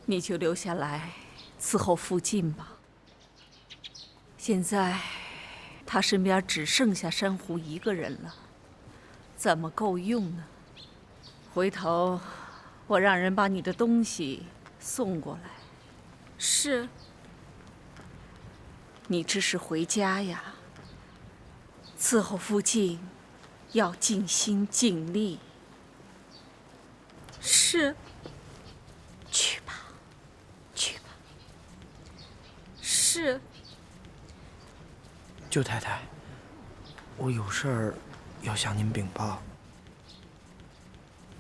你就留下来伺候傅进吧。现在他身边只剩下珊瑚一个人了，怎么够用呢？回头我让人把你的东西送过来。是。你这是回家呀，伺候傅进要尽心尽力。是。去吧，去吧。是。舅太太，我有事儿要向您禀报。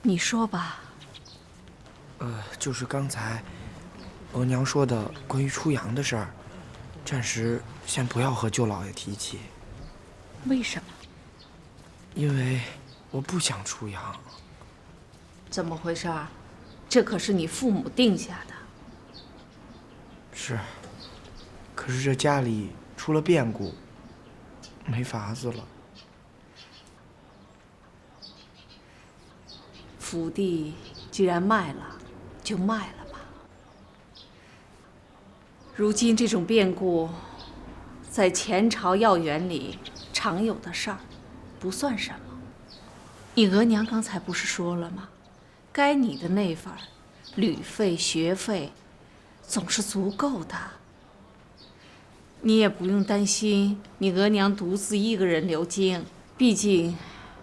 你说吧。就是刚才额娘说的关于出洋的事儿，暂时先不要和舅老爷提起。为什么？因为我不想出洋。怎么回事？这可是你父母定下的。是，可是这家里出了变故，没法子了。府地既然卖了，就卖了吧。如今这种变故，在前朝要员里常有的事儿，不算什么。你额娘刚才不是说了吗？该你的那份旅费、学费，总是足够的。你也不用担心你额娘独自一个人流经，毕竟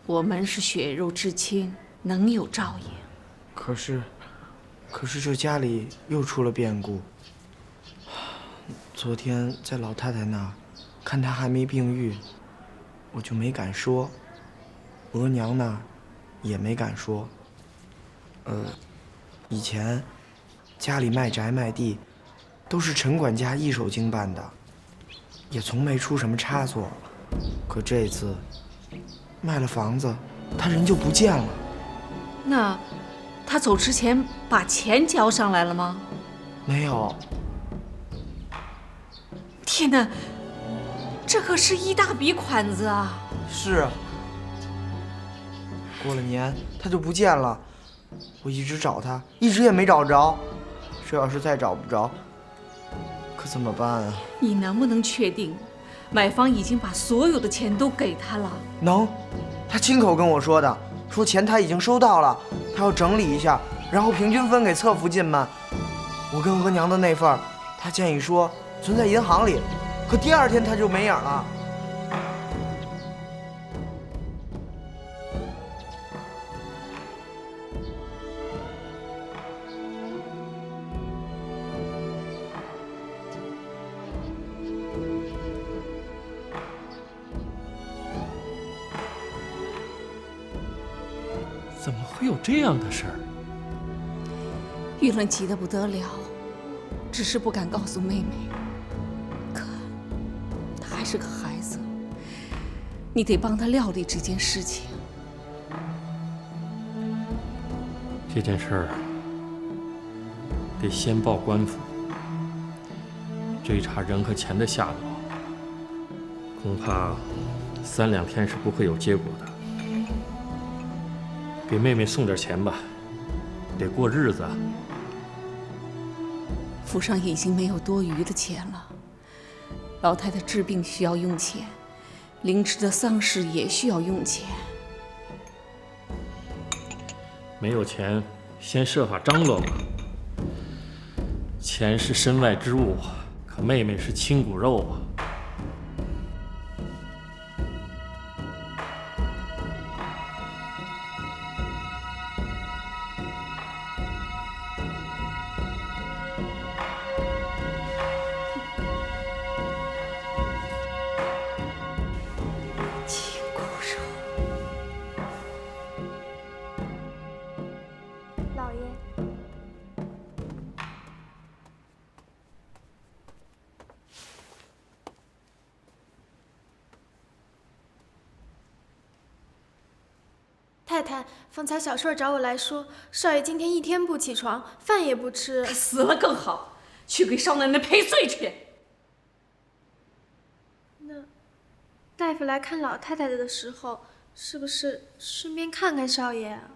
我们是血肉至亲，能有照应。可是这家里又出了变故。昨天在老太太那儿，看她还没病愈，我就没敢说。额娘那儿也没敢说。以前家里卖宅卖地，都是陈管家一手经办的，也从没出什么差错。可这次卖了房子，他人就不见了。那他走之前把钱交上来了吗？没有。天哪，这可是一大笔款子啊！是。过了年他就不见了，我一直找他，一直也没找着。这要是再找不着，可怎么办啊？你能不能确定，买方已经把所有的钱都给他了？能，他亲口跟我说的，说钱他已经收到了，他要整理一下，然后平均分给侧福晋们。我跟额娘的那份，他建议说存在银行里，可第二天他就没影了。怎么会有这样的事儿？玉伦急得不得了，只是不敢告诉妹妹。可她还是个孩子，你得帮她料理这件事情。这件事儿得先报官府，追查人和钱的下落，恐怕3、2天是不会有结果的。给妹妹送点钱吧，得过日子。府上已经没有多余的钱了，老太太治病需要用钱，灵芝的丧事也需要用钱。没有钱，先设法张罗吧。钱是身外之物，可妹妹是亲骨肉啊。亲骨肉。老爷，太太，方才小顺找我来说，少爷今天一天不起床，饭也不吃。他死了更好，去给少奶奶赔罪去。那大夫来看老太太的时候，是不是顺便看看少爷啊？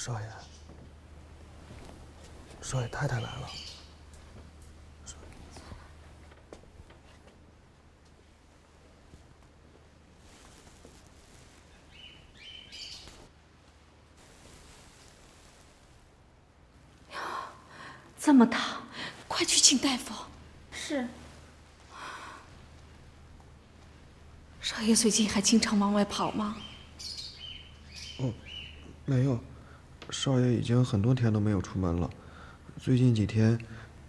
少爷太太来了。这么烫，快去请大夫。是。少爷最近还经常往外跑吗？没有，少爷已经很多天都没有出门了。最近几天，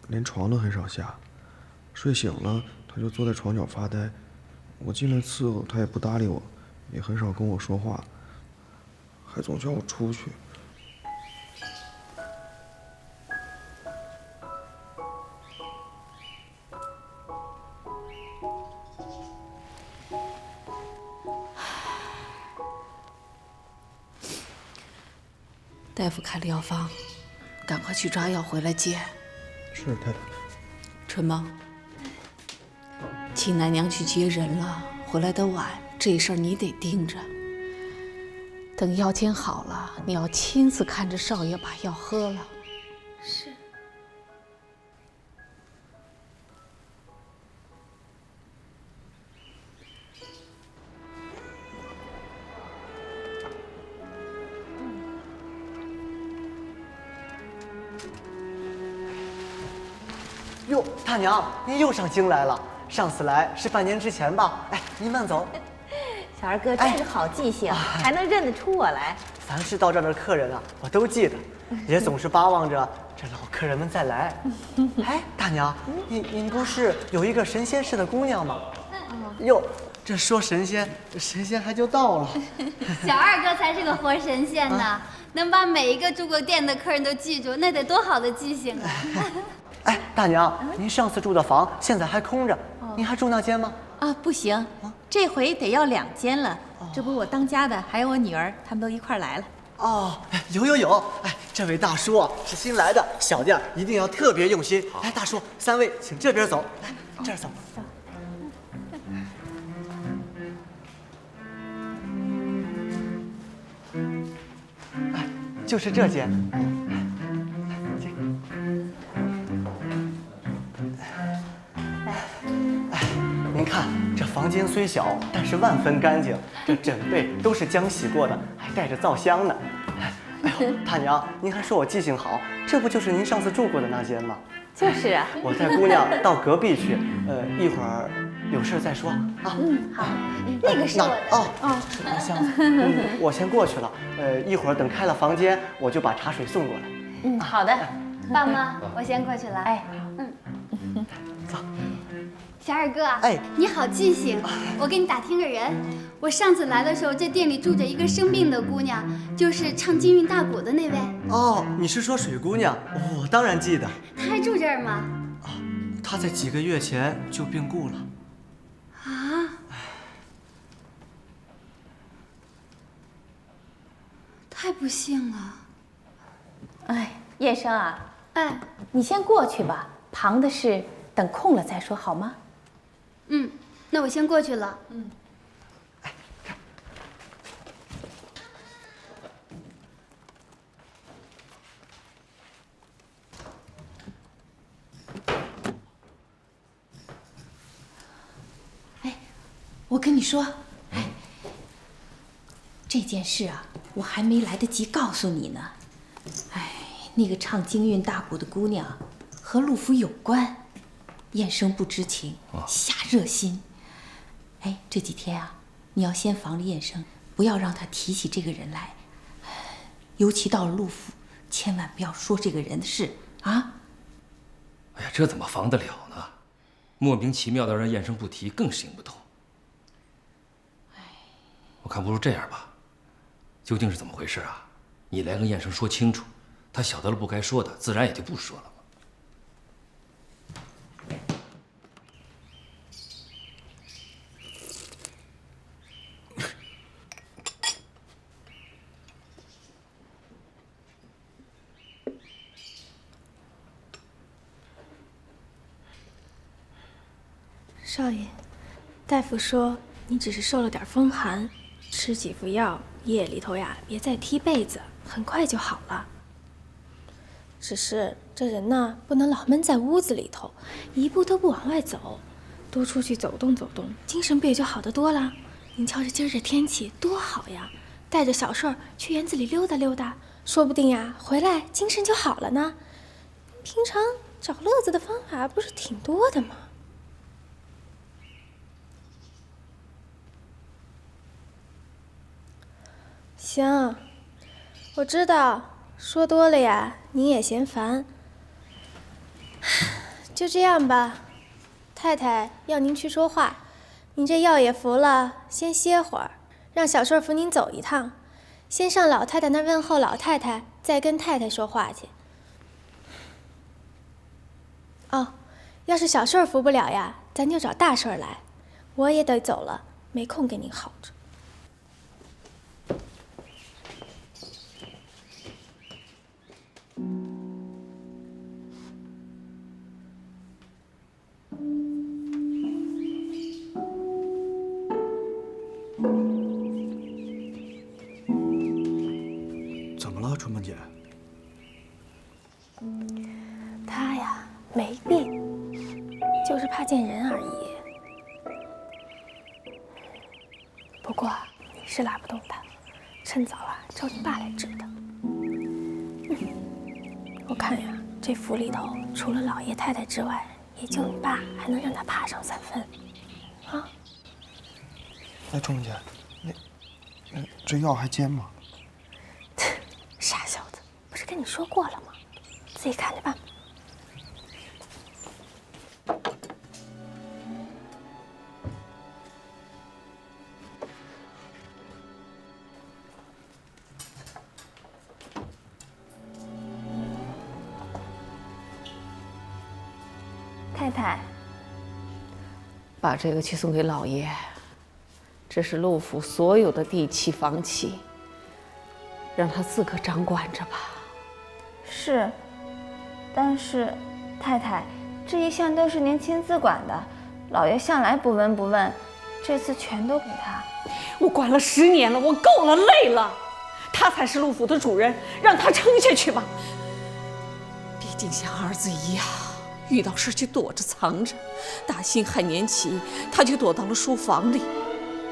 连床都很少下。睡醒了，他就坐在床角发呆。我进来伺候，他也不搭理我，也很少跟我说话，还总叫我出去。大夫开了药方，赶快去抓药回来接。是太太。春梦，亲奶娘去接人了，回来的晚，这事儿你得盯着。等药煎好了，你要亲自看着少爷把药喝了。是。哟，大娘，您又上京来了。上次来是半年之前吧？哎，您慢走。小二哥真是好记性，还能认得出我来。凡是到这儿的客人啊，我都记得，也总是巴望着这老客人们再来。哎，大娘，您不是有一个神仙似的姑娘吗？哟，这说神仙，神仙还就到了。小二哥才是个活神仙呢，能把每一个住过店的客人都记住，那得多好的记性啊！哎，大娘，您上次住的房现在还空着，您还住那间吗？啊，不行，这回得要2间了。这不，我当家的还有我女儿，他们都一块来了。哦，有，哎，这位大叔啊是新来的，小店一定要特别用心。来，大叔，3位请这边走，来这儿走。哎，就是这间。您看，这房间虽小，但是万分干净，这枕被都是浆洗过的，还带着皂香呢。哎呦，大娘，您还说我记性好，这不就是您上次住过的那间吗？就是啊。我带姑娘到隔壁去，一会儿有事再说啊。好，那个是我的。是拿箱子。我先过去了。一会儿等开了房间，我就把茶水送过来。好的。爸妈，我先过去了。哎，走。小二哥，哎，你好记性，我给你打听个人。我上次来的时候，这店里住着一个生病的姑娘，就是唱京韵大鼓的那位。哦，你是说水姑娘？我当然记得。她还住这儿吗？她在几个月前就病故了。啊？太不幸了。哎，叶生啊，哎，你先过去吧，旁的事等空了再说，好吗？那我先过去了。哎，我跟你说，这件事啊，我还没来得及告诉你呢。那个唱京韵大鼓的姑娘和陆府有关，燕生不知情，下热心。这几天啊，你要先防着燕生，不要让他提起这个人来，尤其到了陆府，千万不要说这个人的事啊。哎呀，这怎么防得了呢？莫名其妙的让燕生不提，更行不通。我看不如这样吧，究竟是怎么回事啊？你来跟燕生说清楚，他晓得了不该说的，自然也就不说了。少爷，大夫说你只是受了点风寒，吃几副药，夜里头呀别再踢被子。很快就好了。只是这人呢，不能老闷在屋子里头，一步都不往外走，多出去走动走动，精神不也就好得多了？您瞧这今儿这天气多好呀，带着小顺儿去园子里溜达溜达，说不定呀，回来精神就好了呢。平常找乐子的方法不是挺多的吗？行，我知道，说多了呀，您也嫌烦。就这样吧，太太要您去说话，您这药也服了，先歇会儿，让小顺扶您走一趟，先上老太太那儿问候老太太，再跟太太说话去。哦，要是小顺服不了呀，咱就找大顺来，我也得走了，没空跟您耗着。怎么了，春梦姐？他呀，没病，就是怕见人而已。不过你是拉不动他，趁早啊叫你爸来治他。我看呀，这府里头除了老爷太太之外，也就你爸还能让他爬上3分。啊？哎，春梦姐，这药还煎吗？傻小子，不是跟你说过了吗？自己看着办。太太，把这个去送给老爷。这是陆府所有的地契房契，让他自个掌管着吧。是，但是太太，这一向都是您亲自管的，老爷向来不闻不问，这次全都给他。我管了10年了，我够了，累了。他才是陆府的主人，让他撑下去吧。毕竟像儿子一样，遇到事就躲着藏着。大兴汉年起，他就躲到了书房里。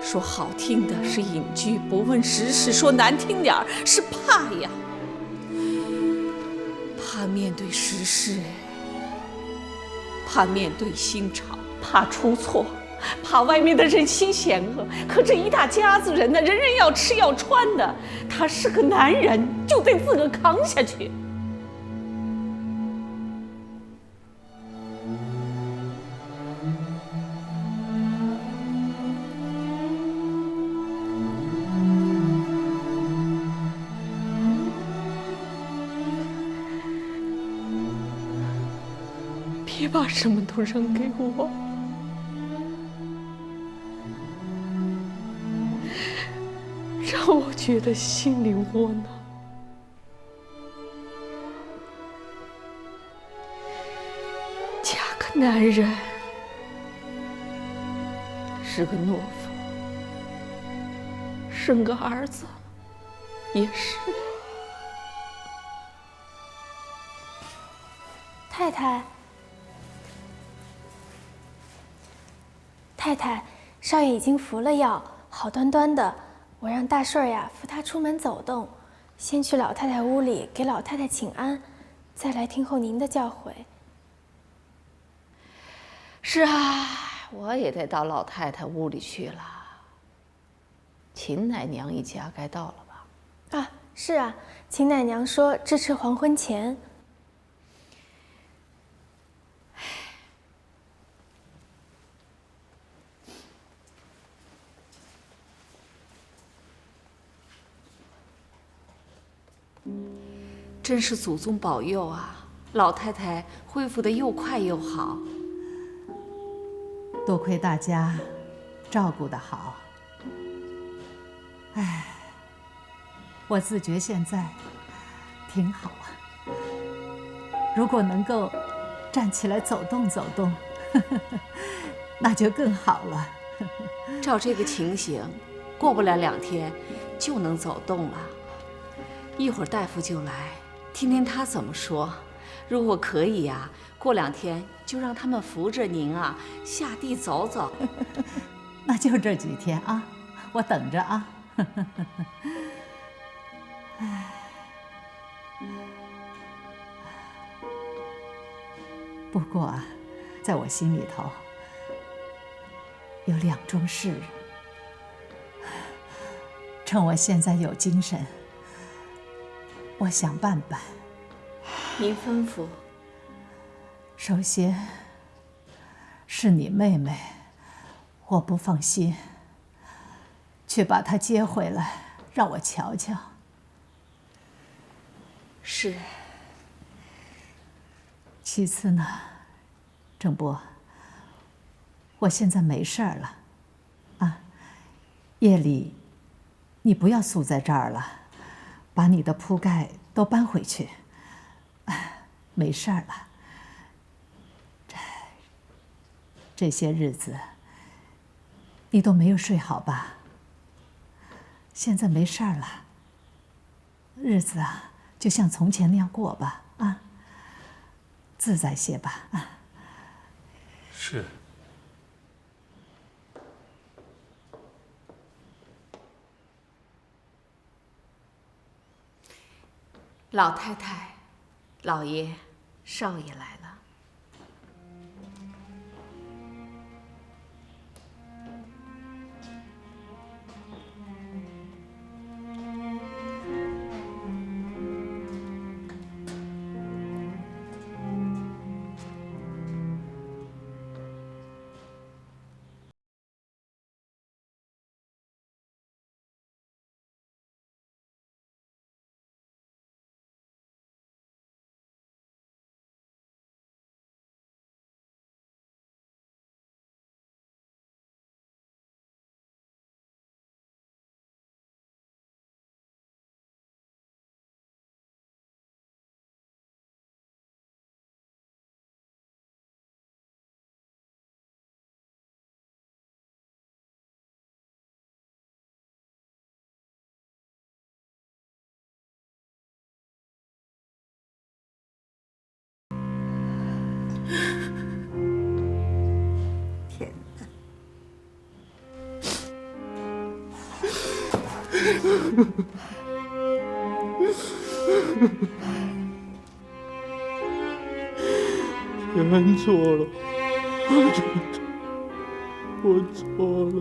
说好听的是隐居，不问时事；说难听点儿是怕呀，怕面对时事，怕面对新朝，怕出错，怕外面的人心险恶。可这一大家子人呢，人人要吃要穿的，他是个男人，就得自个扛下去。别把什么都扔给我，让我觉得心里窝囊。嫁个男人是个懦夫，生个儿子也是。太太，太太，少爷已经服了药，好端端的。我让大顺儿呀扶他出门走动，先去老太太屋里给老太太请安，再来听候您的教诲。是啊，我也得到老太太屋里去了。秦奶娘一家该到了吧？啊，是啊，秦奶娘说支持黄昏前。真是祖宗保佑啊！老太太恢复得又快又好。多亏大家照顾得好。哎，我自觉现在挺好啊。如果能够站起来走动走动，那就更好了。照这个情形，过不了2天就能走动了。一会儿大夫就来，听听他怎么说。如果可以呀，过2天就让他们扶着您啊下地走走。那就这几天啊，我等着啊。不过啊，在我心里头有2桩事，趁我现在有精神，我想办办。您吩咐。首先是你妹妹，我不放心，去把她接回来，让我瞧瞧。是。其次呢，郑波，我现在没事儿了，啊，夜里你不要宿在这儿了，把你的铺盖都搬回去。没事儿了。这些日子你都没有睡好吧？现在没事儿了，日子啊就像从前那样过吧，啊，自在些吧，啊。是。老太太、老爷、少爷来了。天哪！全错了，我错了。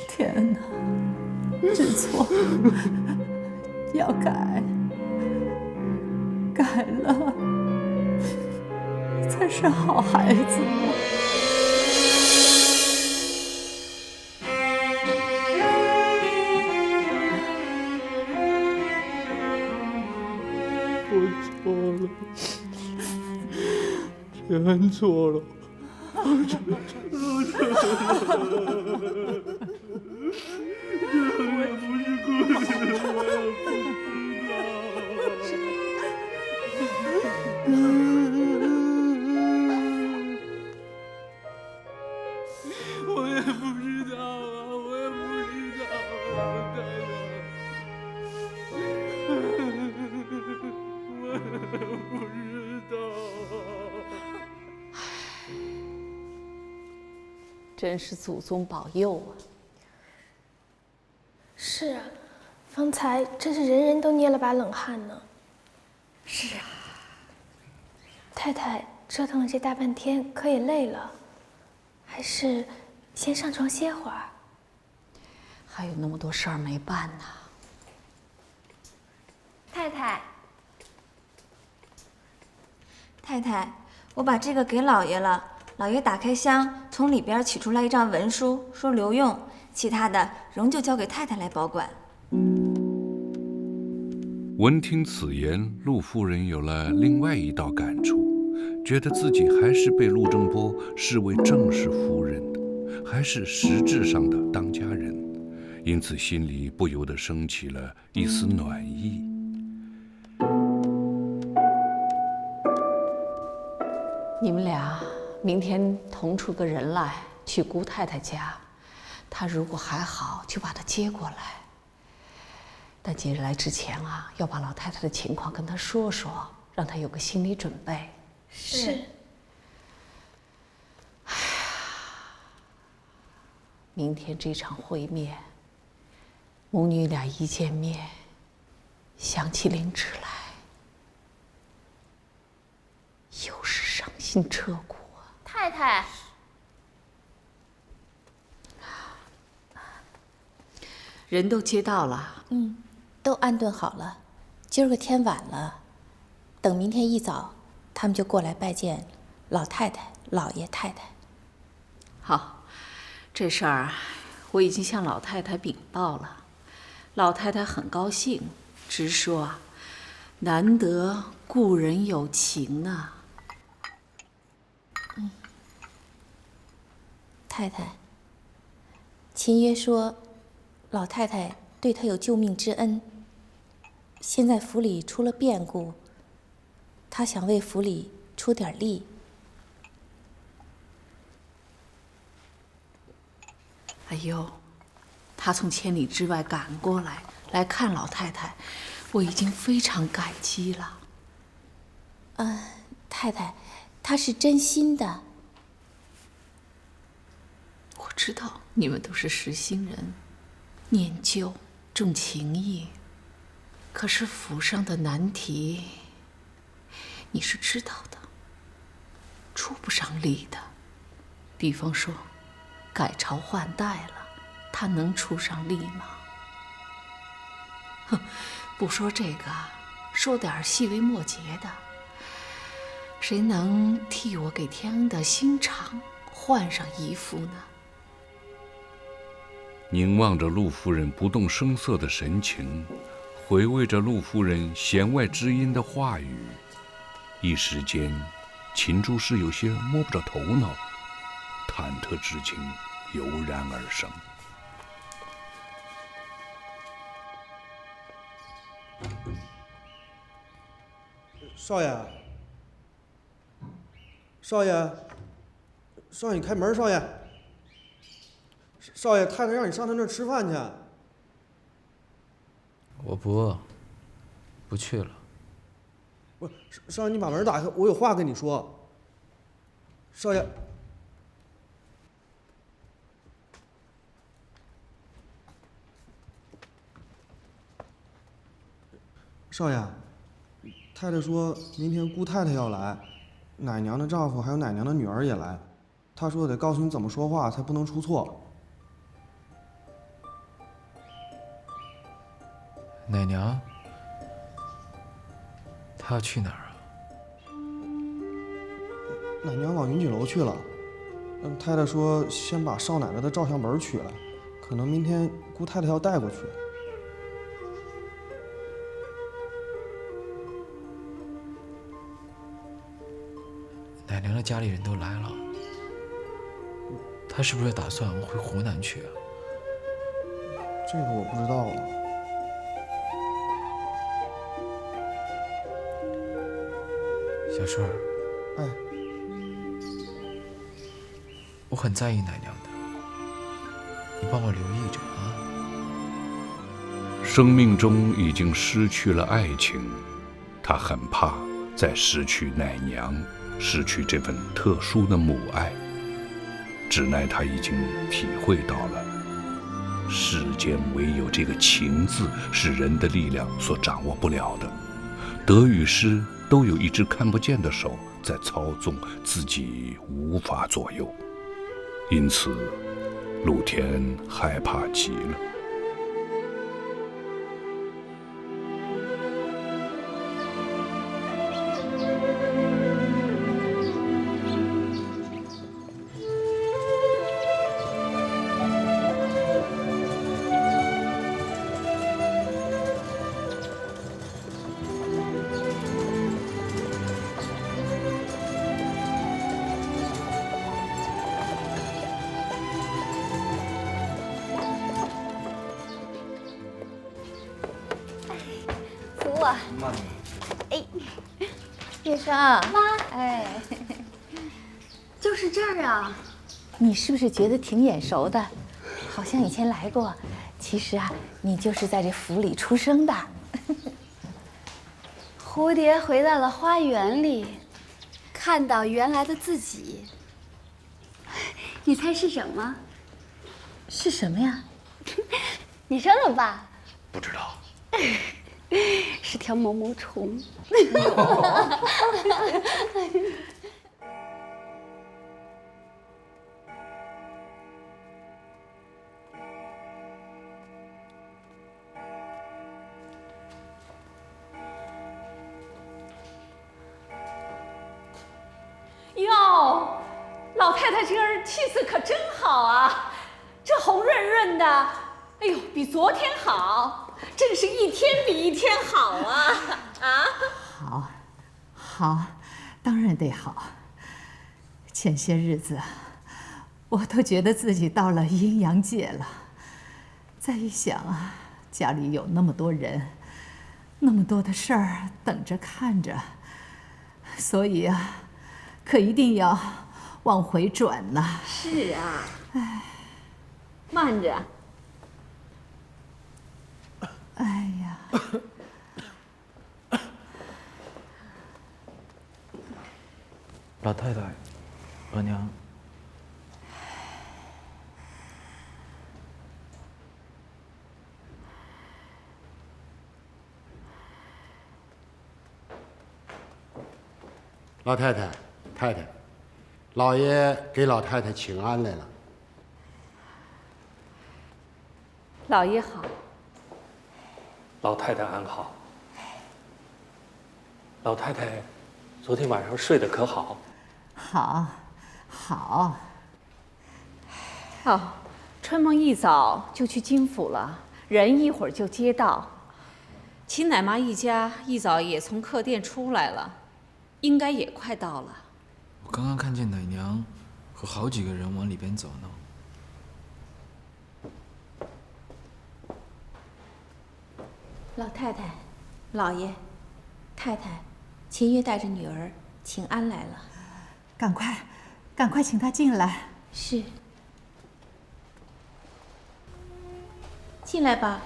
天哪，知错要改，改了才是好孩子。我错了，全错了，我错了。我也不是故意的，我也不知道。我也不知道啊，我也不知道啊，太太。我也不知道。真是祖宗保佑啊！是啊，方才真是人人都捏了把冷汗呢。是啊，太太折腾了这大半天，可也累了，还是先上床歇会儿。还有那么多事儿没办呢。太太，太太，我把这个给老爷了。老爷打开箱，从里边取出来一张文书，说留用，其他的仍旧交给太太来保管。闻听此言，陆夫人有了另外一道感触，觉得自己还是被陆正波视为正室夫人的，还是实质上的当家人，因此心里不由得升起了一丝暖意。你们俩明天同出个人来，去姑太太家。她如果还好，就把她接过来。但姐来之前啊，要把老太太的情况跟她说说，让她有个心理准备。是。哎呀，明天这场会面，母女俩一见面，想起灵芝来，又是伤心彻骨啊。太太。人都接到了，都安顿好了。今儿个天晚了，等明天一早，他们就过来拜见老太太、老爷太太。好，这事儿我已经向老太太禀报了，老太太很高兴，直说啊，难得故人有情呢。太太，秦约说，老太太对他有救命之恩。现在府里出了变故，他想为府里出点力。哎呦，他从千里之外赶过来看老太太，我已经非常感激了。太太，他是真心的。我知道你们都是实心人，念旧重情义，可是府上的难题你是知道的，出不上力的。比方说改朝换代了，他能出上力吗？哼，不说这个，说点细微末节的，谁能替我给天恩的心肠换上一副呢？凝望着陆夫人不动声色的神情，回味着陆夫人弦外之音的话语，一时间，秦朱是有些摸不着头脑，忐忑之情油然而生。少爷，少爷，少爷，你开门，少爷。少爷，太太让你上他那儿吃饭去。我不饿，不去了。不是，少爷，你把门打开，我有话跟你说。少爷，少爷，太太说明天姑太太要来，奶娘的丈夫还有奶娘的女儿也来，她说得告诉你怎么说话，才不能出错。奶娘，她要去哪儿啊？奶娘往云锦楼去了。太太说先把少奶奶的照相本取来，可能明天姑太太要带过去。奶娘的家里人都来了，她是不是打算回湖南去啊？这个我不知道了。小顺儿，哎，我很在意奶娘的，你帮我留意着啊。生命中已经失去了爱情，他很怕再失去奶娘，失去这份特殊的母爱。只奈他已经体会到了，世间唯有这个情字是人的力量所掌握不了的，得与失都有一只看不见的手在操纵，自己无法左右。因此，陆田害怕极了。月生，妈，哎，就是这儿啊。你是不是觉得挺眼熟的？好像以前来过。其实啊，你就是在这府里出生的。蝴蝶回到了花园里，看到原来的自己。你猜是什么？是什么呀？你说说吧。不知道。是条毛毛虫。哟，老太太今儿气色可真好啊，这红润润的，哎呦，比昨天好，真是一天比一天好啊！啊，好，好，当然得好。前些日子，我都觉得自己到了阴阳界了。再一想啊，家里有那么多人，那么多的事儿等着看着，所以啊。可一定要往回转呐！是啊，哎，慢着。哎呀，老太太，额娘，老太太。太太，老爷给老太太请安来了。老爷好。老太太安好。老太太，昨天晚上睡得可好？好，好。哦，春梦一早就去金府了，人一会儿就接到。秦奶妈一家一早也从客店出来了，应该也快到了。我刚刚看见奶娘和好几个人往里边走呢。老太太、老爷、太太，秦月带着女儿请安来了。赶快请她进来。是。进来吧。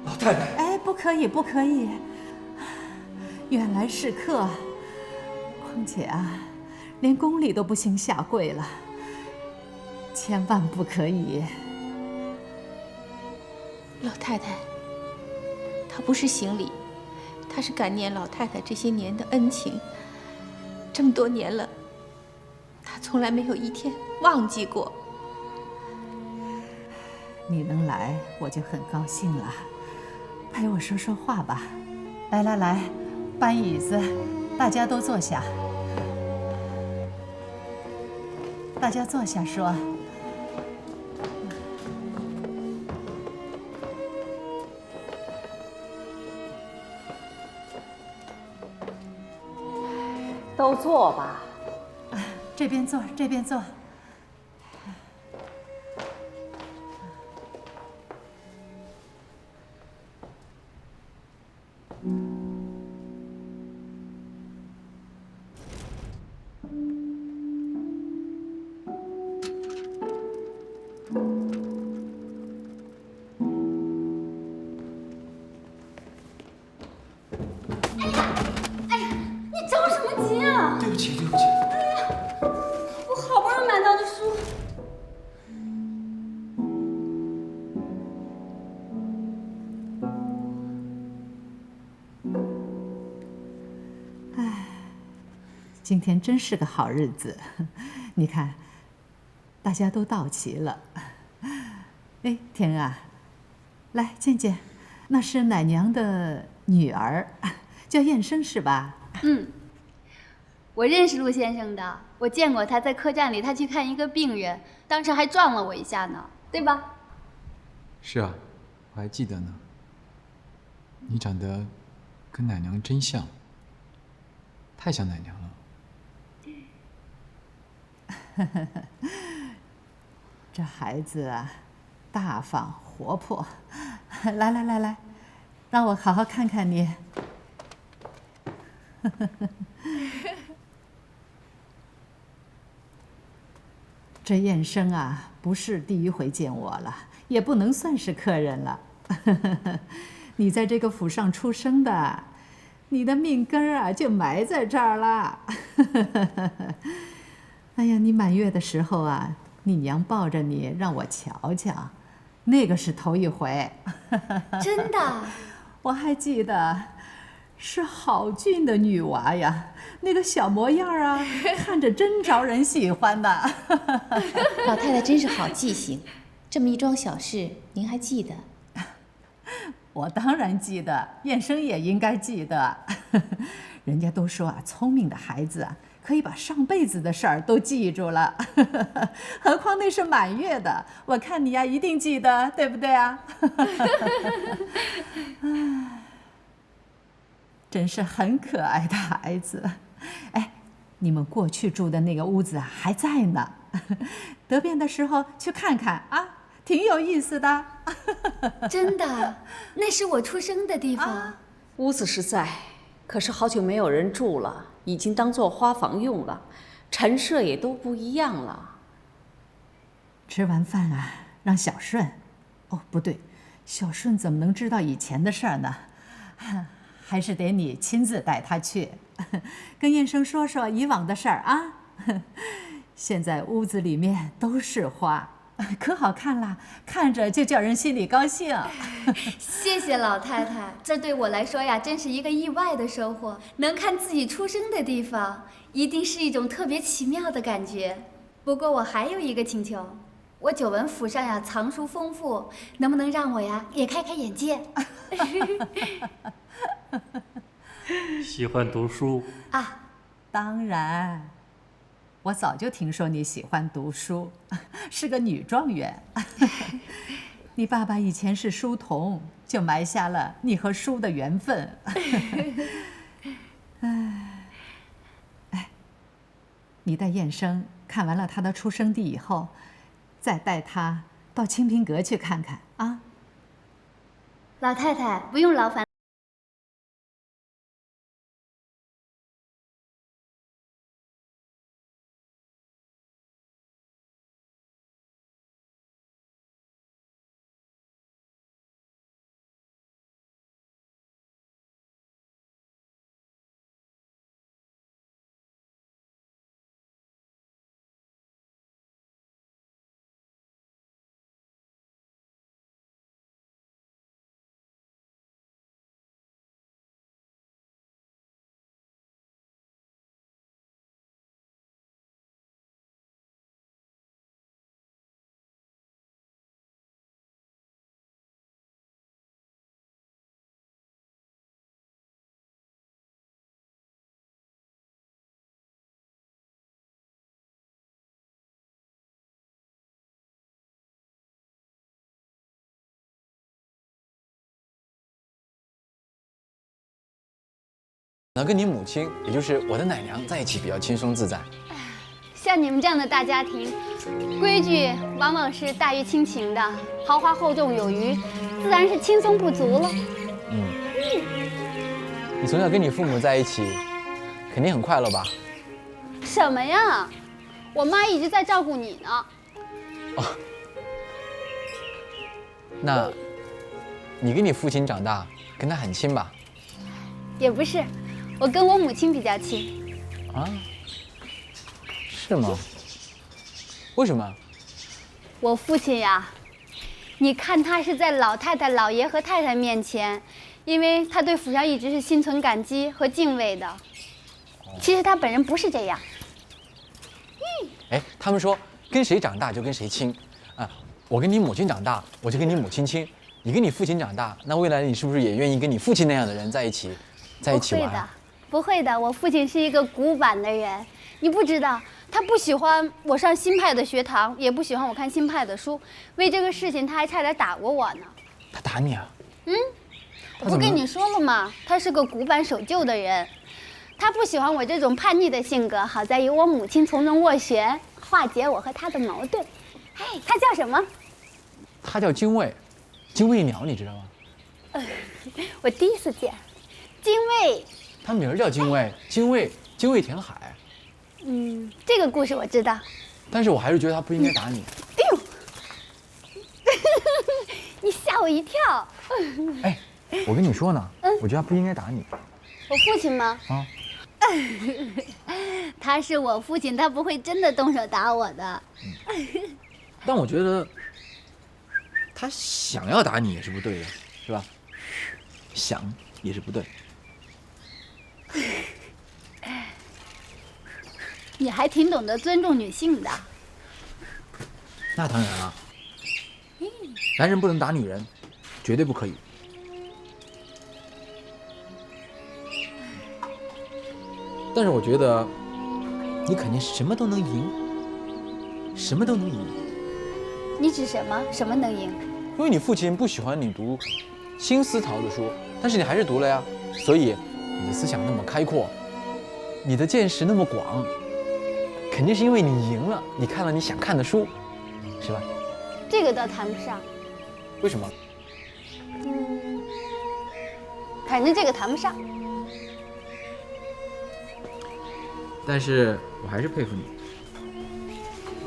老太太。哎，不可以，不可以。原来是客，况且啊，连宫里都不行下跪了，千万不可以。老太太，她不是行礼，她是感念老太太这些年的恩情。这么多年了，她从来没有一天忘记过。你能来，我就很高兴了。陪我说说话吧。来来来。搬椅子，大家都坐下。大家坐下说。都坐吧。这边坐，这边坐。今天真是个好日子，你看，大家都到齐了。哎，天啊，来见见，那是奶娘的女儿，叫燕生是吧？嗯，我认识陆先生的，我见过他在客栈里，他去看一个病人，当时还撞了我一下呢，对吧？是啊，我还记得呢。你长得跟奶娘真像，太像奶娘了。这孩子啊，大方活泼。来来来来，让我好好看看你。这燕生啊，不是第一回见我了，也不能算是客人了。你在这个府上出生的，你的命根儿啊就埋在这儿了。哎呀，你满月的时候啊，你娘抱着你让我瞧瞧，那个是头一回。真的？我还记得，是好俊的女娃呀，那个小模样啊，看着真招人喜欢的。老太太真是好记性，这么一桩小事您还记得？我当然记得，燕生也应该记得。人家都说啊，聪明的孩子啊，可以把上辈子的事儿都记住了。何况那是满月的，我看你呀一定记得，对不对啊？真是很可爱的孩子。哎，你们过去住的那个屋子啊还在呢，得便的时候去看看啊，挺有意思的。真的，那是我出生的地方。屋子是在，可是好久没有人住了，已经当做花房用了，陈设也都不一样了。吃完饭啊，让小顺，哦不对，小顺怎么能知道以前的事儿呢？还是得你亲自带他去，跟燕生说说以往的事儿啊。现在屋子里面都是花，可好看了，看着就叫人心里高兴。谢谢老太太，这对我来说呀，真是一个意外的收获。能看自己出生的地方，一定是一种特别奇妙的感觉。不过我还有一个请求，我久闻府上呀藏书丰富，能不能让我呀也开开眼界？喜欢读书啊？当然，我早就听说你喜欢读书，是个女状元。你爸爸以前是书童，就埋下了你和书的缘分。哎，你带燕生看完了他的出生地以后，再带他到清平阁去看看啊。老太太不用劳烦。能跟你母亲，也就是我的奶娘在一起比较轻松自在。像你们这样的大家庭，规矩往往是大于亲情的，豪华厚重有余，自然是轻松不足了。你从小跟你父母在一起，肯定很快乐吧？什么呀？我妈一直在照顾你呢。哦，那，你跟你父亲长大，跟他很亲吧？也不是，我跟我母亲比较亲。啊？是吗？为什么？我父亲呀，你看他是在老太太、老爷和太太面前，因为他对府上一直是心存感激和敬畏的。其实他本人不是这样。哎，他们说跟谁长大就跟谁亲，啊，我跟你母亲长大，我就跟你母亲亲；你跟你父亲长大，那未来你是不是也愿意跟你父亲那样的人在一起玩？不会的，不会的。我父亲是一个古板的人，你不知道，他不喜欢我上新派的学堂，也不喜欢我看新派的书。为这个事情，他还差点打过我呢。他打你啊？我不跟你说了吗？他是个古板守旧的人。他不喜欢我这种叛逆的性格，好在有我母亲从中斡旋，化解我和他的矛盾。哎，他叫什么？他叫精卫，精卫鸟，你知道吗？我第一次见，精卫。他名儿叫精卫，精卫填海。这个故事我知道。但是我还是觉得他不应该打你。哎呦，你吓我一跳。哎，我跟你说呢，我觉得他不应该打你。我父亲吗？啊。他是我父亲，他不会真的动手打我的。但我觉得他想要打你也是不对的，是吧？想也是不对。你还挺懂得尊重女性的。那当然了，男人不能打女人，绝对不可以。但是我觉得你肯定什么都能赢，什么都能赢。你指什么？什么能赢？因为你父亲不喜欢你读新思潮的书，但是你还是读了呀，所以你的思想那么开阔，你的见识那么广，肯定是因为你赢了，你看了你想看的书，是吧？这个倒谈不上。为什么？反正这个谈不上。但是我还是佩服你。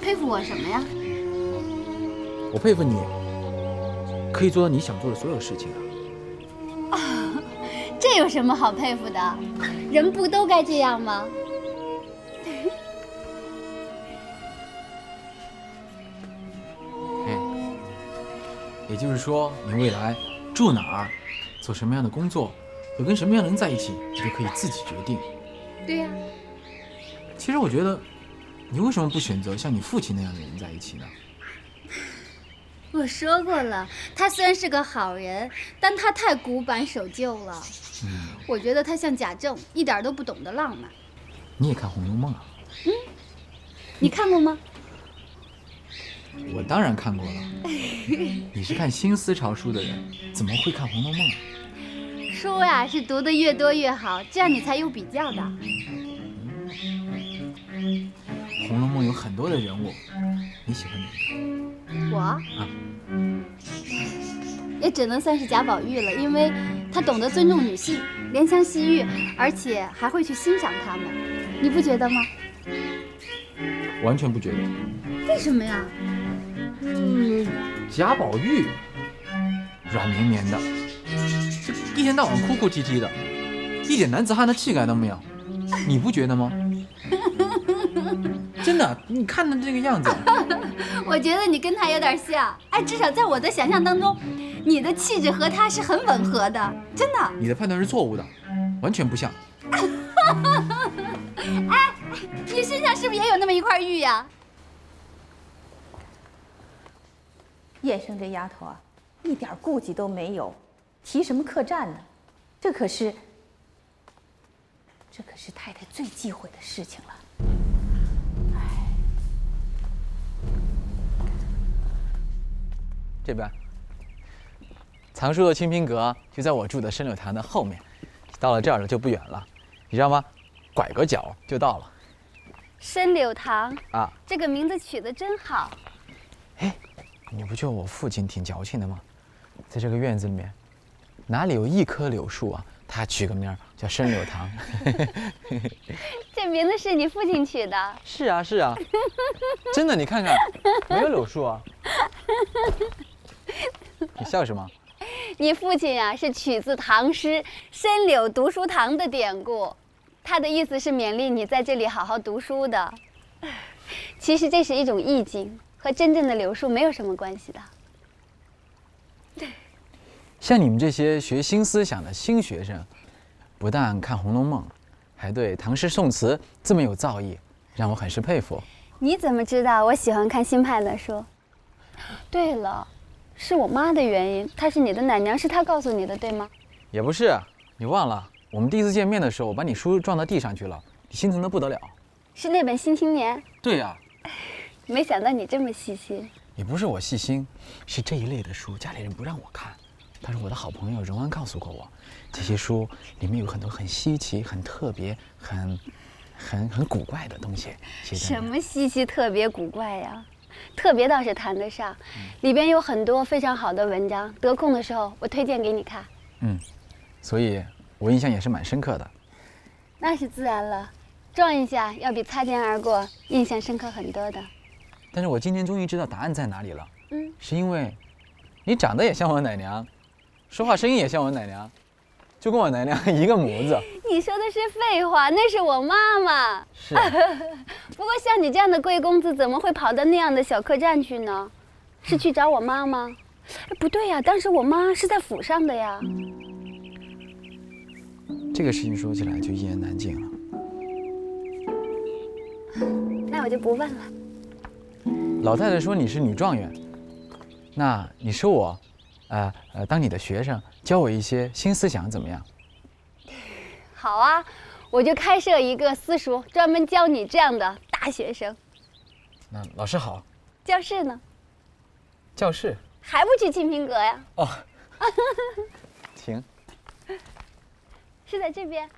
佩服我什么呀？我佩服你，可以做到你想做的所有事情啊。这有什么好佩服的？人不都该这样吗？哎，也就是说，你未来住哪儿，做什么样的工作，和跟什么样的人在一起，你都可以自己决定。对呀。其实我觉得，你为什么不选择像你父亲那样的人在一起呢？我说过了，他虽然是个好人，但他太古板守旧了。我觉得他像贾政，一点都不懂得浪漫。你也看《红楼梦》啊？你看过吗？我当然看过了。你是看新思潮书的人，怎么会看《红楼梦》啊？书呀，是读得越多越好，这样你才有比较的。《红楼梦》有很多的人物，你喜欢哪个？我啊，也只能算是贾宝玉了，因为他懂得尊重女性，怜香惜玉，而且还会去欣赏她们。你不觉得吗？完全不觉得。为什么呀？贾宝玉软绵绵的，这一天到晚哭哭啼啼的，一点男子汉的气概都没有，你不觉得吗？真的，你看他这个样子，我觉得你跟他有点像。哎，至少在我的想象当中，你的气质和他是很吻合的，真的。你的判断是错误的，完全不像。哎，你身上是不是也有那么一块玉呀？燕生这丫头啊，一点顾忌都没有，提什么客栈呢？这可是太太最忌讳的事情了。这边，藏书的清平阁就在我住的深柳堂的后面，到了这儿了就不远了，你知道吗？拐个角就到了。深柳堂啊，这个名字取得真好。哎，你不觉得我父亲挺矫情的吗？在这个院子里面，哪里有一棵柳树啊？他取个名叫深柳堂。这名字是你父亲取的？是啊，是啊，真的，你看看，没有柳树啊。你笑什么？你父亲呀，是取自唐诗“深柳读书堂”的典故，他的意思是勉励你在这里好好读书的。其实这是一种意境，和真正的柳树没有什么关系的。像你们这些学新思想的新学生，不但看《红楼梦》，还对唐诗宋词这么有造诣，让我很是佩服。你怎么知道我喜欢看新派的书？对了，是我妈的原因，她是你的奶娘，是她告诉你的，对吗？也不是，你忘了，我们第一次见面的时候，我把你书撞到地上去了，你心疼得不得了。是那本《新青年》。对呀。没想到你这么细心。也不是我细心，是这一类的书家里人不让我看。但是我的好朋友荣安告诉过我，这些书里面有很多很稀奇、很特别、很古怪的东西。什么稀奇、特别、古怪呀？特别倒是谈得上，里边有很多非常好的文章，得空的时候我推荐给你看。所以我印象也是蛮深刻的。那是自然了，撞一下要比擦肩而过印象深刻很多的。但是我今天终于知道答案在哪里了。嗯，是因为你长得也像我奶娘，说话声音也像我奶娘，就跟我奶娘一个模子。你说的是废话，那是我妈妈。是。不过像你这样的贵公子，怎么会跑到那样的小客栈去呢？是去找我妈吗？不对呀，当时我妈是在府上的呀。这个事情说起来就一言难尽了。那我就不问了。老太太说你是女状元，那你收我，当你的学生，教我一些新思想怎么样？好啊，我就开设一个私塾，专门教你这样的大学生。那老师好。教室呢？教室还不去清平阁呀？哦，行。是在这边。